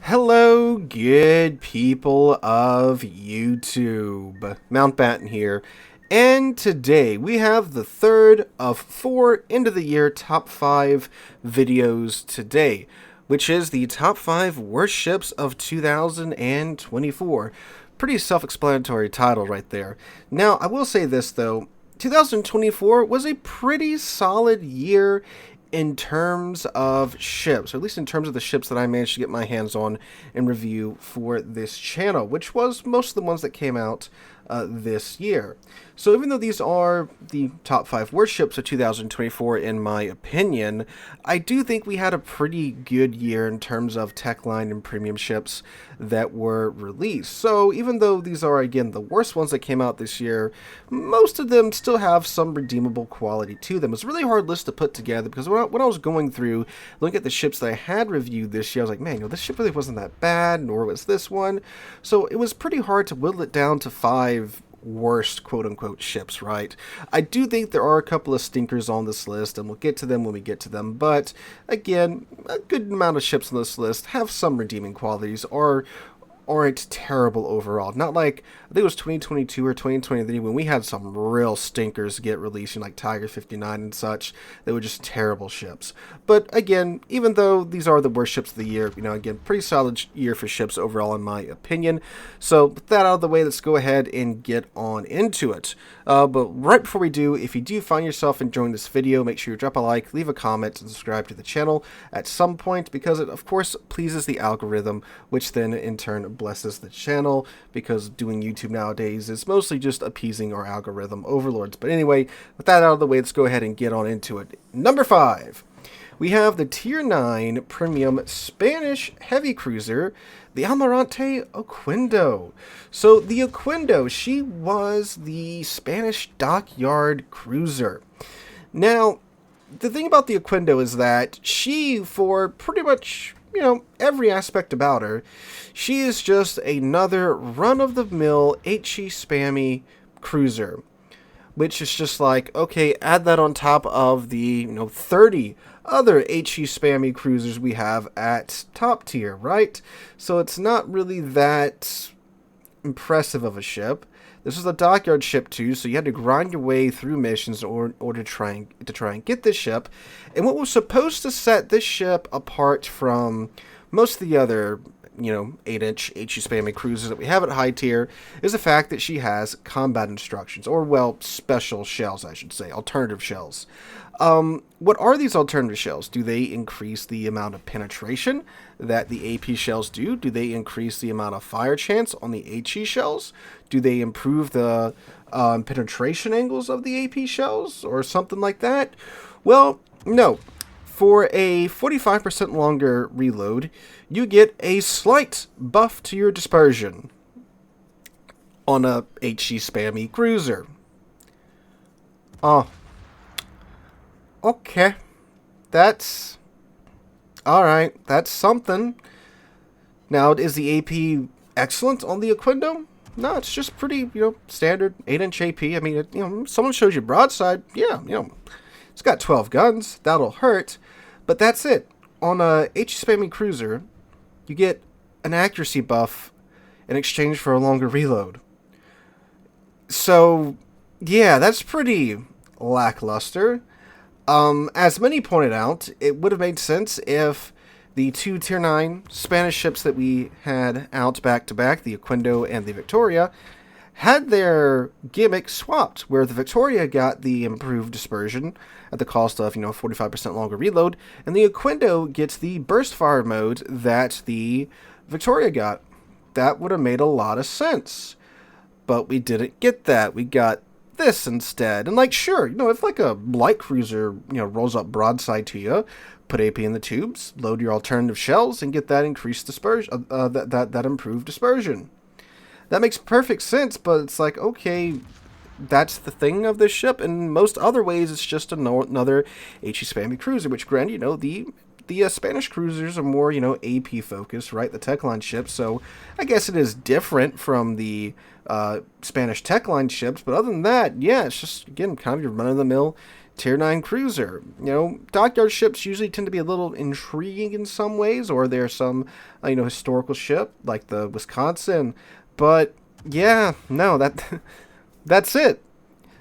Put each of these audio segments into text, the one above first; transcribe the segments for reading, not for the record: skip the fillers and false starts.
Hello, good people of YouTube. Mountbatten here, and today we have the third of four end of the year top 5 videos today, which is the top 5 worst ships of 2024. Pretty self-explanatory title right there. Now, I will say this though, 2024 was a pretty solid year in terms of ships, or at least in terms of the ships that I managed to get my hands on and review for this channel, which was most of the ones that came out this year. So even though these are the top 5 worst ships of 2024 in my opinion, I do think we had a pretty good year in terms of tech line and premium ships that were released. So even though these are again the worst ones that came out this year, most of them still have some redeemable quality to them. It's a really hard list to put together because when I was going through looking at the ships that I had reviewed this year, I was like, man, this ship really wasn't that bad, nor was this one. So it was pretty hard to whittle it down to 5 worst quote-unquote ships, right? I do think there are a couple of stinkers on this list, and we'll get to them when we get to them, but again, a good amount of ships on this list have some redeeming qualities, or aren't terrible overall. Not like, I think it was 2022 or 2023 when we had some real stinkers get released, like Tiger 59 and such. They were just terrible ships. But again, even though these are the worst ships of the year, again, pretty solid year for ships overall in my opinion. So with that out of the way, let's go ahead and get on into it. But right before we do, if you do find yourself enjoying this video, make sure you drop a like, leave a comment, and subscribe to the channel at some point, because it of course pleases the algorithm, which then in turn blesses the channel, because doing YouTube nowadays is mostly just appeasing our algorithm overlords. But anyway, with that out of the way, let's go ahead and get on into it. Number 5, we have the Tier 9 Premium Spanish Heavy Cruiser, the Almirante Oquendo. So the Oquendo, she was the Spanish dockyard cruiser. Now, the thing about the Oquendo is that she, for pretty much every aspect about her, she is just another run-of-the-mill HE spammy cruiser, which is just like, okay, add that on top of the 30 other HE spammy cruisers we have at top tier, right? So it's not really that impressive of a ship. This was a dockyard ship too, so you had to grind your way through missions in order to try and get this ship. And what was supposed to set this ship apart from most of the other 8-inch HE spammy cruisers that we have at high tier is the fact that she has combat instructions, or well, special shells, I should say, alternative shells. What are these alternative shells? Do they increase the amount of penetration that the AP shells do? Do they increase the amount of fire chance on the HE shells? Do they improve the penetration angles of the AP shells, or something like that? Well, no. For a 45% longer reload, you get a slight buff to your dispersion on a HE spammy cruiser. Oh. Okay. That's alright. That's something. Now, is the AP excellent on the Oquendo? No, it's just pretty, standard 8-inch AP. I mean, someone shows you broadside, yeah, it's got 12 guns. That'll hurt. But that's it. On a HE spammy cruiser, you get an accuracy buff in exchange for a longer reload. So, yeah, that's pretty lackluster. As many pointed out, it would have made sense if the 2 Tier 9 Spanish ships that we had out back-to-back, the Oquendo and the Victoria, had their gimmick swapped, where the Victoria got the improved dispersion at the cost of, 45% longer reload, and the Oquendo gets the burst fire mode that the Victoria got. That would have made a lot of sense. But we didn't get that. We got this instead. And sure, if a light cruiser, rolls up broadside to you, put AP in the tubes, load your alternative shells, and get that increased dispersion, that improved dispersion. That makes perfect sense, but it's like, okay, that's the thing of this ship. In most other ways, it's just another HE spammy cruiser, which granted, the Spanish cruisers are more, AP focused, right? The tech line ships. So I guess it is different from the Spanish tech line ships. But other than that, yeah, it's just, again, kind of your run-of-the-mill Tier 9 cruiser. Dockyard ships usually tend to be a little intriguing in some ways, or there's some, historical ship, like the Wisconsin. But, yeah, no, that's it.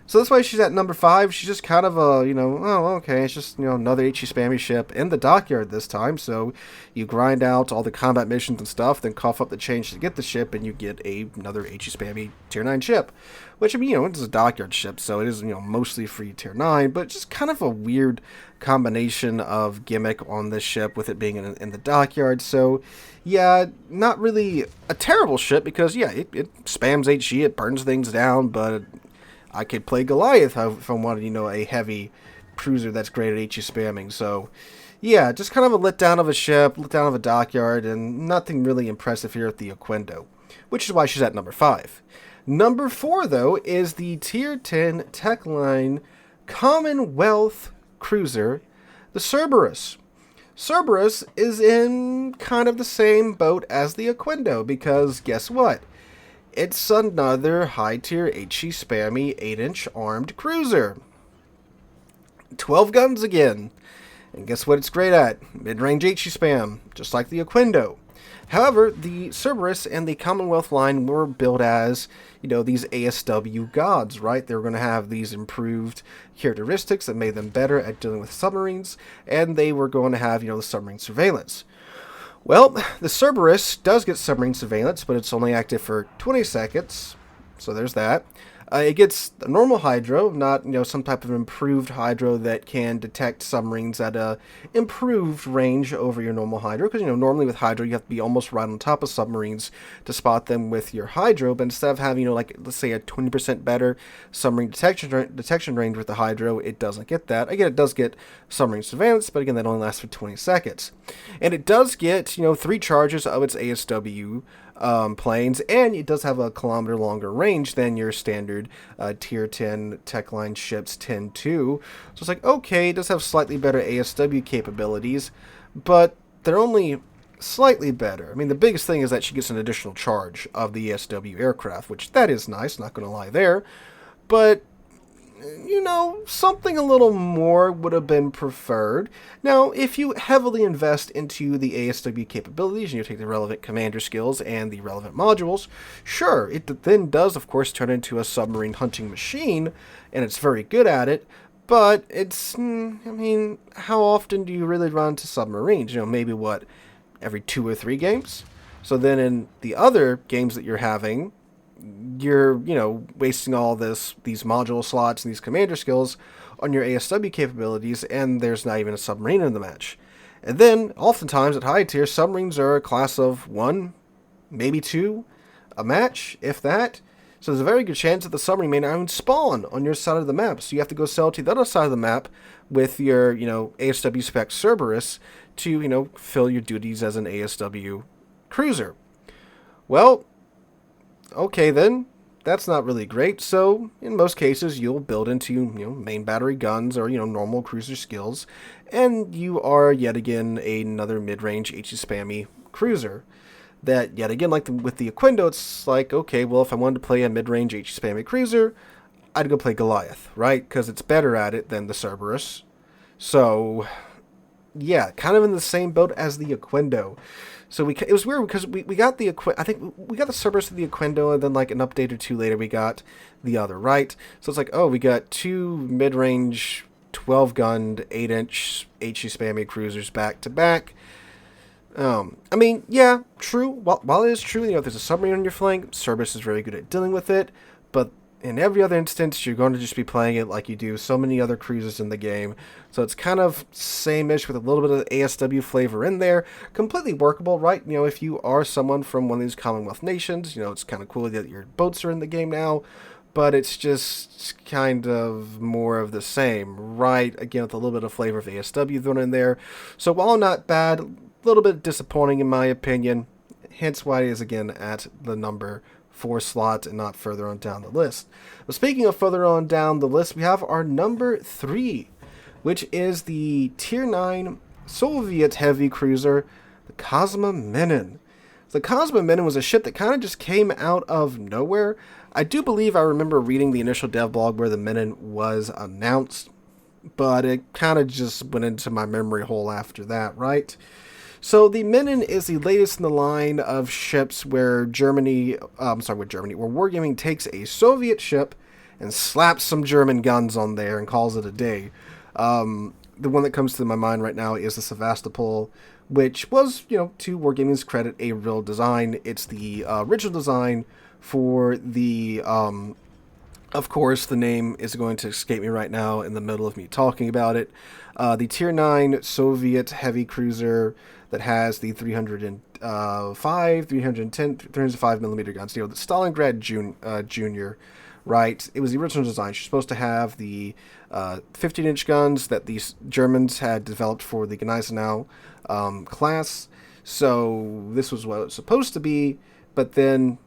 So that's why she's at number 5. She's just kind of a, oh, okay, it's just, another HE spammy ship in the dockyard this time. So you grind out all the combat missions and stuff, then cough up the change to get the ship, and you get another HE spammy Tier 9 ship. Which, I mean, it's a dockyard ship, so it is, mostly free Tier 9, but just kind of a weird combination of gimmick on this ship with it being in the dockyard. So, yeah, not really a terrible ship because, yeah, it spams HE, it burns things down, but I could play Goliath if I wanted, a heavy cruiser that's great at HE spamming. So, yeah, just kind of a letdown of a ship, letdown of a dockyard, and nothing really impressive here at the Oquendo, which is why she's at number 5. Number 4, though, is the Tier 10 Tech Line Commonwealth Cruiser, the Cerberus. Cerberus is in kind of the same boat as the Oquendo because guess what? It's another high-tier HE spammy 8-inch armed cruiser. 12 guns again. And guess what it's great at? Mid-range HE spam, just like the Oquendo. However, the Cerberus and the Commonwealth line were built as, these ASW gods, right? They were going to have these improved characteristics that made them better at dealing with submarines, and they were going to have, the submarine surveillance. Well, the Cerberus does get submarine surveillance, but it's only active for 20 seconds, so there's that. It gets a normal hydro, not some type of improved hydro that can detect submarines at a improved range over your normal hydro. Because normally with hydro you have to be almost right on top of submarines to spot them with your hydro. But instead of having let's say a 20% better submarine detection range with the hydro, it doesn't get that. Again, it does get submarine surveillance, but again that only lasts for 20 seconds. And it does get 3 charges of its ASW planes, and it does have a kilometer longer range than your standard Tier 10 Tech Line ships tend to. So it's like, okay, it does have slightly better ASW capabilities, but they're only slightly better. I mean, the biggest thing is that she gets an additional charge of the ASW aircraft, which that is nice, not going to lie there, but something a little more would have been preferred. Now, if you heavily invest into the ASW capabilities and you take the relevant commander skills and the relevant modules, sure, it then does, of course, turn into a submarine hunting machine, and it's very good at it, but it's, how often do you really run to submarines? Maybe, every 2 or 3 games? So then in the other games that you're having, you're, wasting all these module slots and these commander skills on your ASW capabilities, and there's not even a submarine in the match. And then, oftentimes at high tier, submarines are a class of 1, maybe 2, a match, if that. So there's a very good chance that the submarine may not even spawn on your side of the map. So you have to go sail to the other side of the map with your, ASW spec Cerberus to, fill your duties as an ASW cruiser. Well, okay then, that's not really great. So in most cases you'll build into main battery guns or normal cruiser skills, and you are yet again another mid-range HE spammy cruiser. That yet again, like with the Oquendo, it's like, okay, well, if I wanted to play a mid-range HE spammy cruiser, I'd go play Goliath, right? Because it's better at it than the Cerberus. So yeah, kind of in the same boat as the Oquendo. So it was weird because we got the I think we got the Cerberus of the Oquendo, and then like an update or 2 later we got the other, right? So it's like, oh, we got 2 mid-range 12-gunned 8-inch HE spammy cruisers back to back. I mean, yeah, true. While it is true, if there's a submarine on your flank, Cerberus is very good at dealing with it, but in every other instance, you're going to just be playing it like you do so many other cruisers in the game. So it's kind of same-ish with a little bit of ASW flavor in there. Completely workable, right? If you are someone from one of these Commonwealth nations, it's kind of cool that your boats are in the game now. But it's just kind of more of the same, right? Again, with a little bit of flavor of ASW thrown in there. So while not bad, a little bit disappointing in my opinion. Hence why it is, again, at the number 4 slot and not further on down the list. But speaking of further on down the list, we have our number 3, which is the Tier 9 Soviet heavy cruiser, the Kozma Minin. The Kozma Minin was a ship that kind of just came out of nowhere. I do believe I remember reading the initial dev blog where the Minin was announced. but it kind of just went into my memory hole after that, right? So the Minin is the latest in the line of ships where where Wargaming takes a Soviet ship and slaps some German guns on there and calls it a day. The one that comes to my mind right now is the Sevastopol, which was, to Wargaming's credit, a real design. It's the original design for the of course, the name is going to escape me right now in the middle of me talking about it. The Tier 9 Soviet heavy cruiser that has the 305 millimeter guns. The Stalingrad Junior, right? It was the original design. She's supposed to have the 15-inch guns that these Germans had developed for the Gneisenau class. So this was what it was supposed to be. But then,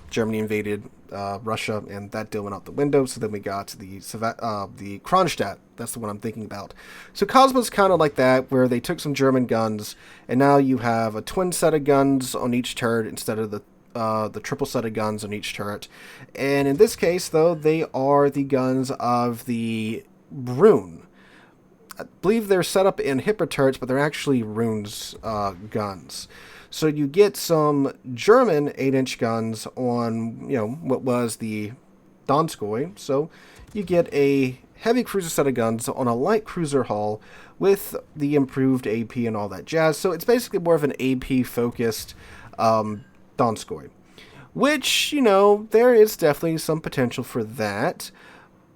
Germany invaded Russia, and that deal went out the window. So then we got to the Kronstadt. That's the one I'm thinking about. So Kozma's kind of like that, where they took some German guns, and now you have a twin set of guns on each turret instead of the triple set of guns on each turret. And in this case, though, they are the guns of the Rune. I believe they're set up in Hipper turrets, but they're actually Rune's guns. So you get some German 8-inch guns on, what was the Donskoi. So you get a heavy cruiser set of guns on a light cruiser hull with the improved AP and all that jazz. So it's basically more of an AP-focused Donskoi. Which, there is definitely some potential for that.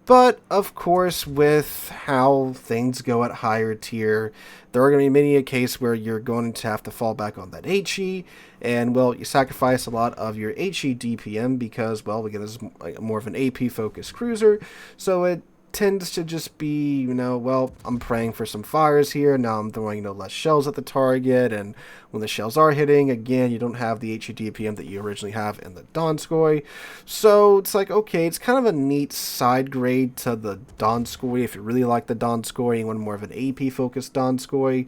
But, of course, with how things go at higher tier, there are going to be many a case where you're going to have to fall back on that HE, and, well, you sacrifice a lot of your HE DPM because, well, again, this is more of an AP-focused cruiser, so it tends to just be, I'm praying for some fires here, now I'm throwing, less shells at the target, and when the shells are hitting, again, you don't have the HE DPM that you originally have in the Donskoi, so it's like, okay, it's kind of a neat side grade to the Donskoi. If you really like the Donskoi, you want more of an AP-focused Donskoi,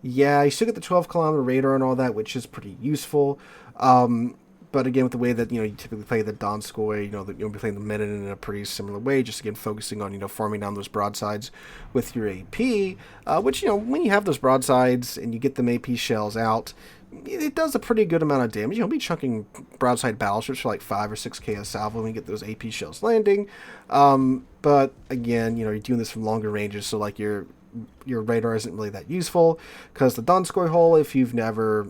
yeah, you still get the 12-kilometer radar and all that, which is pretty useful, but again, with the way that, you typically play the Donskoi, you'll be playing the Minin in a pretty similar way, just again, focusing on, farming down those broadsides with your AP, which, when you have those broadsides and you get them AP shells out, it does a pretty good amount of damage. You'll be chunking broadside battleships for like 5 or 6k a salvo when you get those AP shells landing. But again, you're doing this from longer ranges, so like your radar isn't really that useful, because the Donskoi hull, if you've never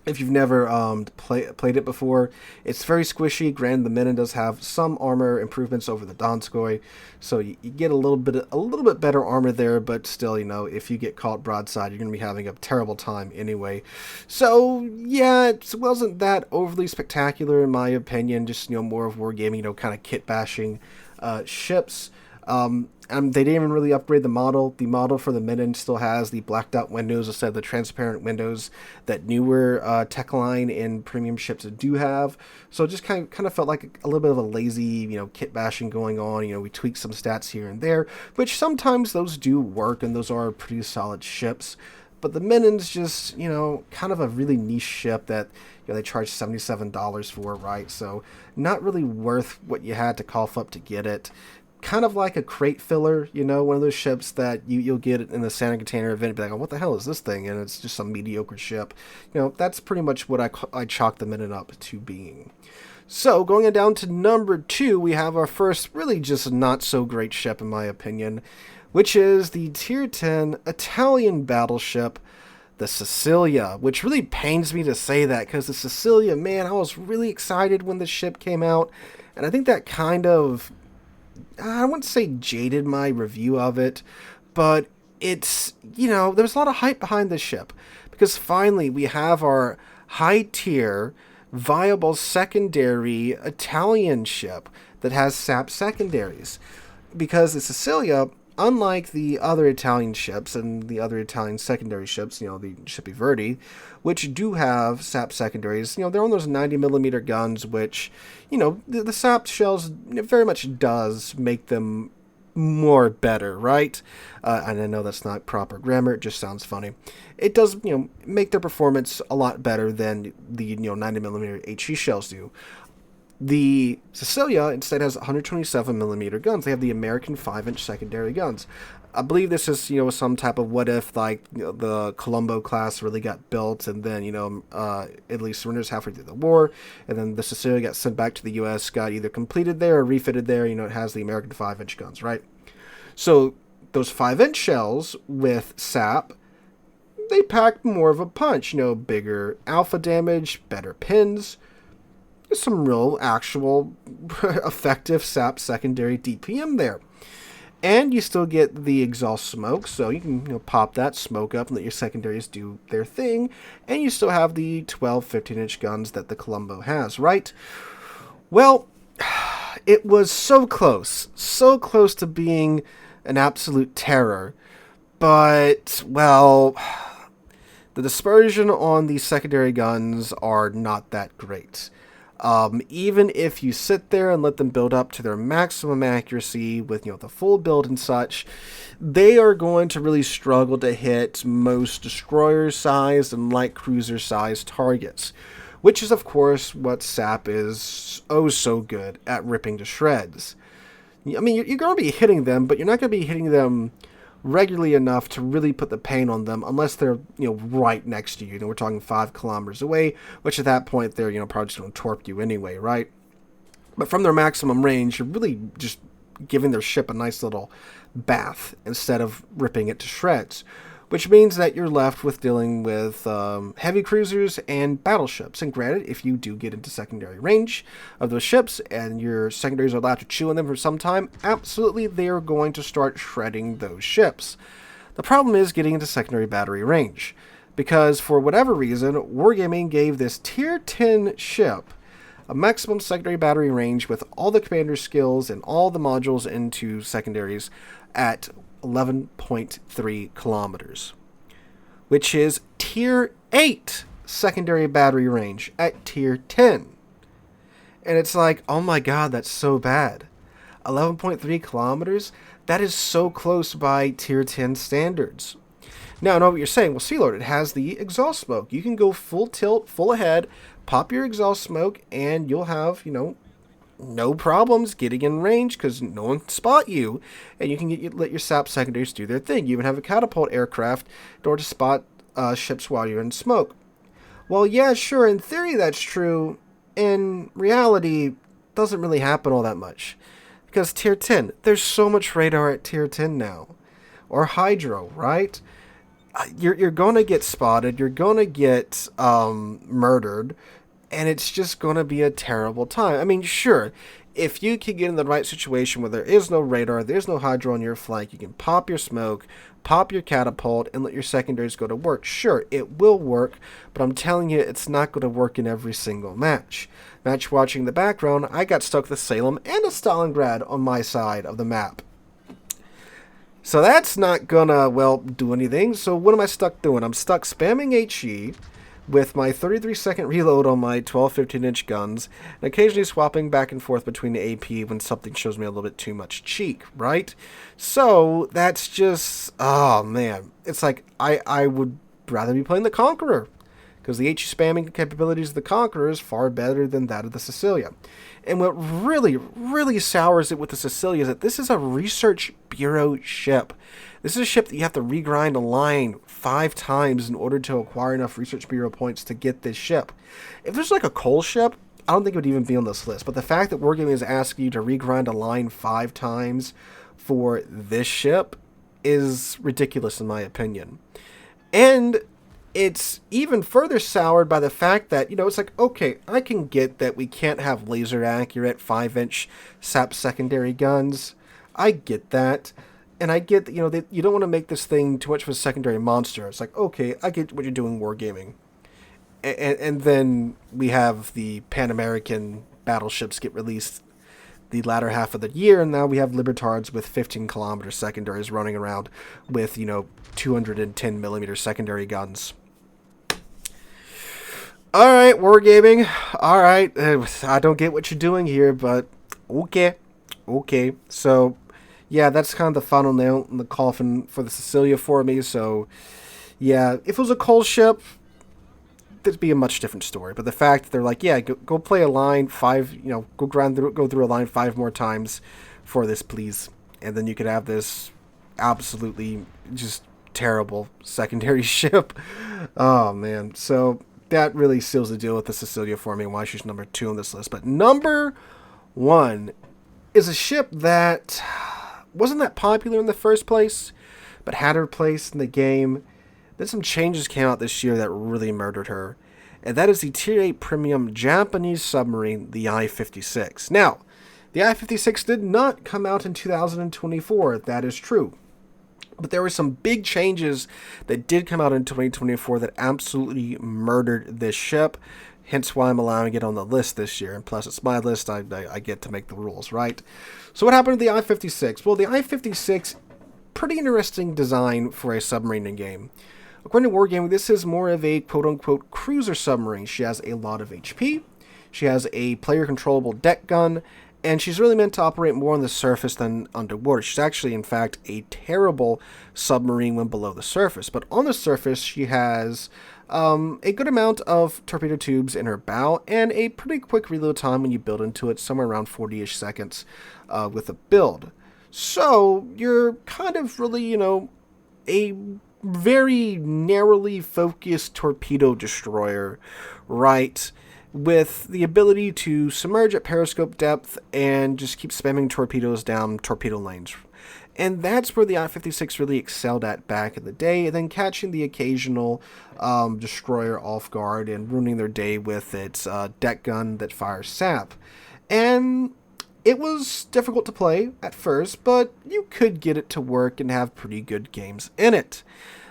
played it before, it's very squishy. Granted, the Minin does have some armor improvements over the Donskoi, so you get a little bit better armor there. But still, if you get caught broadside, you're going to be having a terrible time anyway. So yeah, it wasn't that overly spectacular in my opinion. Just more of wargaming, kind of kit bashing ships. They didn't even really upgrade the model. The model for the Minin still has the blacked out windows instead of the transparent windows that newer tech line and premium ships do have. So it just kind of felt like a little bit of a lazy, kit bashing going on. We tweaked some stats here and there, which sometimes those do work, and those are pretty solid ships. But the Minin's just, kind of a really niche ship that they charge $77 for, right? So not really worth what you had to cough up to get it. Kind of like a crate filler, one of those ships that you'll get in the Santa Container event, be like, oh, what the hell is this thing? And it's just some mediocre ship. That's pretty much what I chalk the Minin up to being. So, going on down to number 2, we have our first really just not so great ship, in my opinion, which is the Tier 10 Italian battleship, the Sicilia, which really pains me to say that, because the Sicilia, man, I was really excited when the ship came out, and I think that kind of, I wouldn't say jaded my review of it, but it's, there's a lot of hype behind this ship, because finally we have our high-tier, viable secondary Italian ship that has SAP secondaries, because the Sicilia, unlike the other Italian ships and the other Italian secondary ships, the Shippy Verdi, which do have SAP secondaries, they're on those 90mm guns, which, the SAP shells very much does make them more better, right? And I know that's not proper grammar, it just sounds funny. It does, make their performance a lot better than the, 90mm HE shells do. The Sicilia instead has 127 millimeter guns. They have the American 5-inch secondary guns. I believe this is, some type of what if, like, the Colombo class really got built, and then, Italy surrenders halfway through the war, and then the Sicilia got sent back to the U.S., got either completed there or refitted there. It has the American 5-inch guns, right? So those 5-inch shells with SAP, they pack more of a punch. Bigger alpha damage, better pins, some real, actual, effective SAP secondary DPM there. And you still get the exhaust smoke, so you can pop that smoke up and let your secondaries do their thing. And you still have the 12, 15-inch guns that the Colombo has, right? Well, it was so close to being an absolute terror. But, well, the dispersion on these secondary guns are not that great. Even if you sit there and let them build up to their maximum accuracy with, the full build and such, they are going to really struggle to hit most destroyer-sized and light cruiser-sized targets, which is, of course, what SAP is oh so good at ripping to shreds. I mean, you're going to be hitting them, but you're not going to be hitting them regularly enough to really put the pain on them unless they're, right next to you. We're talking 5 kilometers away, which at that point they're, probably just going to torp you anyway, right? But from their maximum range, you're really just giving their ship a nice little bath instead of ripping it to shreds, which means that you're left with dealing with heavy cruisers and battleships. And granted, if you do get into secondary range of those ships and your secondaries are allowed to chew on them for some time, absolutely they are going to start shredding those ships. The problem is getting into secondary battery range, because for whatever reason, Wargaming gave this Tier 10 ship a maximum secondary battery range with all the commander skills and all the modules into secondaries at 11.3 kilometers, which is Tier 8 secondary battery range at Tier 10. And it's like, oh my god, that's so bad. 11.3 kilometers? That is so close by Tier 10 standards. Now, I know what you're saying. Well, Sealord, it has the exhaust smoke. You can go full tilt, full ahead, pop your exhaust smoke, and you'll have, no problems getting in range because no one can spot you, and you can let your SAP secondaries do their thing. You even have a catapult aircraft in order to spot ships while you're in smoke. Well, yeah, sure, in theory that's true. In reality, it doesn't really happen all that much. Because Tier 10, there's so much radar at Tier 10 now. Or Hydro, right? You're going to get spotted, you're going to get murdered, and it's just going to be a terrible time. I mean, sure, if you can get in the right situation where there is no radar, there's no hydro on your flank, you can pop your smoke, pop your catapult, and let your secondaries go to work. Sure, it will work, but I'm telling you, it's not going to work in every single match. Match watching in the background, I got stuck with Salem and a Stalingrad on my side of the map. So that's not gonna, do anything. So what am I stuck doing? I'm stuck spamming HE with my 33-second reload on my 12, 15-inch guns, and occasionally swapping back and forth between the AP when something shows me a little bit too much cheek, right? So that's just, oh man. It's like, I would rather be playing the Conqueror, because the HE spamming capabilities of the Conqueror is far better than that of the Sicilia. And what really, really sours it with the Sicilia is that this is a research bureau ship. This is a ship that you have to regrind a line 5 times in order to acquire enough research bureau points to get this ship. If there's like a coal ship, I don't think it would even be on this list. But the fact that Wargaming is asking you to regrind a line 5 times for this ship is ridiculous in my opinion. And it's even further soured by the fact that, it's like, okay, I can get that we can't have laser accurate 5-inch SAP secondary guns. I get that. And I get that, that you don't want to make this thing too much of a secondary monster. It's like, okay, I get what you're doing, Wargaming. And then we have the Pan American battleships get released the latter half of the year, and now we have Libertards with 15-kilometer secondaries running around with, 210 millimeter secondary guns. Alright, Wargaming. Alright, I don't get what you're doing here, but okay. So, yeah, that's kind of the final nail in the coffin for the Sicilia for me. So, yeah, if it was a coal ship, that'd be a much different story. But the fact that they're like, yeah, go play a line 5, go through a line 5 more times for this, please. And then you could have this absolutely just terrible secondary ship. Oh, man. So that really seals the deal with the Sicilia for me and why she's number 2 on this list. But number 1 is a ship that wasn't that popular in the first place, but had her place in the game. Then some changes came out this year that really murdered her. And that is the Tier 8 Premium Japanese submarine, the I-56. Now, the I-56 did not come out in 2024, that is true. But there were some big changes that did come out in 2024 that absolutely murdered this ship. Hence why I'm allowing it on the list this year. And plus, it's my list. I get to make the rules, right? So what happened to the I-56? Well, the I-56, pretty interesting design for a submarine in game. According to Wargaming, this is more of a quote-unquote cruiser submarine. She has a lot of HP. She has a player-controllable deck gun. And she's really meant to operate more on the surface than underwater. She's actually, in fact, a terrible submarine when below the surface. But on the surface, she has a good amount of torpedo tubes in her bow and a pretty quick reload time when you build into it, somewhere around 40-ish seconds with a build. So you're kind of really, a very narrowly focused torpedo destroyer, right? With the ability to submerge at periscope depth and just keep spamming torpedoes down torpedo lanes. And that's where the I-56 really excelled at back in the day, and then catching the occasional destroyer off guard and ruining their day with its deck gun that fires sap. And it was difficult to play at first, but you could get it to work and have pretty good games in it.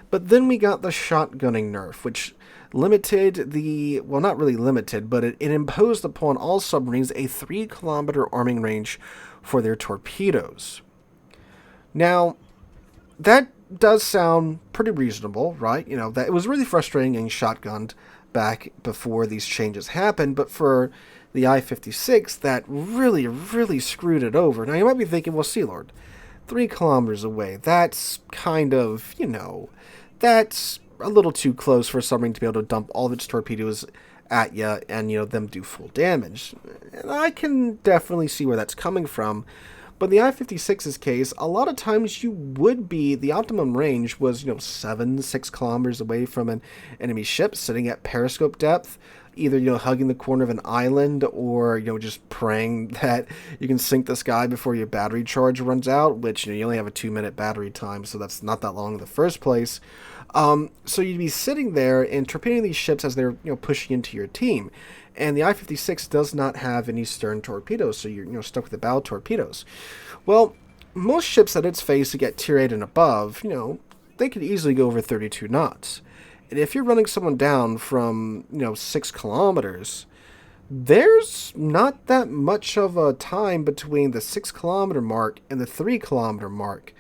But then we got the shotgunning nerf, which limited well, not really limited, but it imposed upon all submarines a 3-kilometer arming range for their torpedoes. Now, that does sound pretty reasonable, right? That it was really frustrating getting shotgunned back before these changes happened, but for the I-56, that really, really screwed it over. Now, you might be thinking, well, Sealord, 3 kilometers away, that's kind of, that's a little too close for a submarine to be able to dump all of its torpedoes at you and, them do full damage. And I can definitely see where that's coming from. But in the I-56's case, a lot of times you would be, the optimum range was, 6 kilometers away from an enemy ship sitting at periscope depth, either, hugging the corner of an island or, just praying that you can sink this guy before your battery charge runs out, which, you only have a 2-minute battery time, so that's not that long in the first place. So you'd be sitting there and torpedoing these ships as they're, pushing into your team. And the I-56 does not have any stern torpedoes, so you're, stuck with the bow torpedoes. Well, most ships that it's faced to get Tier 8 and above, they could easily go over 32 knots. And if you're running someone down from, 6 kilometers, there's not that much of a time between the 6 kilometer mark and the 3 kilometer mark.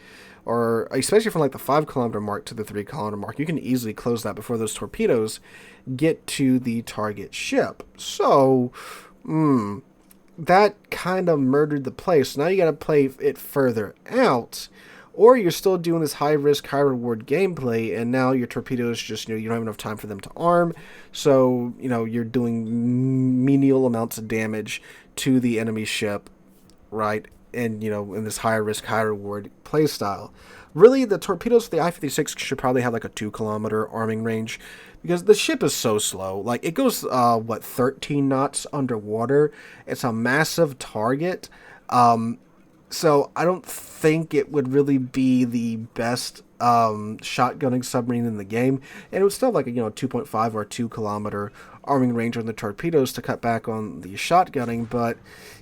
Or especially from like the 5 kilometer mark to the 3 kilometer mark, you can easily close that before those torpedoes get to the target ship. So, that kind of murdered the play. So now you got to play it further out, or you're still doing this high risk, high reward gameplay, and now your torpedoes just, you don't have enough time for them to arm. So, you're doing menial amounts of damage to the enemy ship, right? And, in this high risk, high reward play style. Really, the torpedoes for the I-56 should probably have like a 2 kilometer arming range because the ship is so slow. Like, it goes, 13 knots underwater. It's a massive target. So I don't think it would really be the best shotgunning submarine in the game. And it would still have like a 2.5 or 2 kilometer arming range on the torpedoes to cut back on the shotgunning. But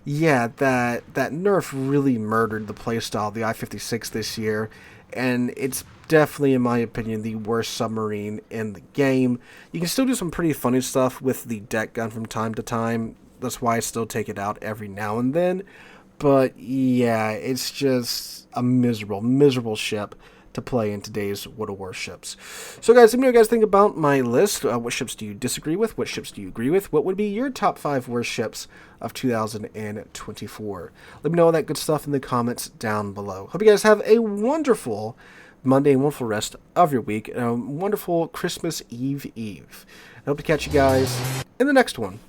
yeah, that nerf really murdered the playstyle of the I-56 this year. And it's definitely, in my opinion, the worst submarine in the game. You can still do some pretty funny stuff with the deck gun from time to time. That's why I still take it out every now and then. But yeah, it's just a miserable, miserable ship to play in today's World of Warships. So guys, let me know what you guys think about my list. What ships do you disagree with? What ships do you agree with? What would be your top 5 worst ships of 2024? Let me know all that good stuff in the comments down below. Hope you guys have a wonderful Monday and wonderful rest of your week, and a wonderful Christmas Eve. I hope to catch you guys in the next one.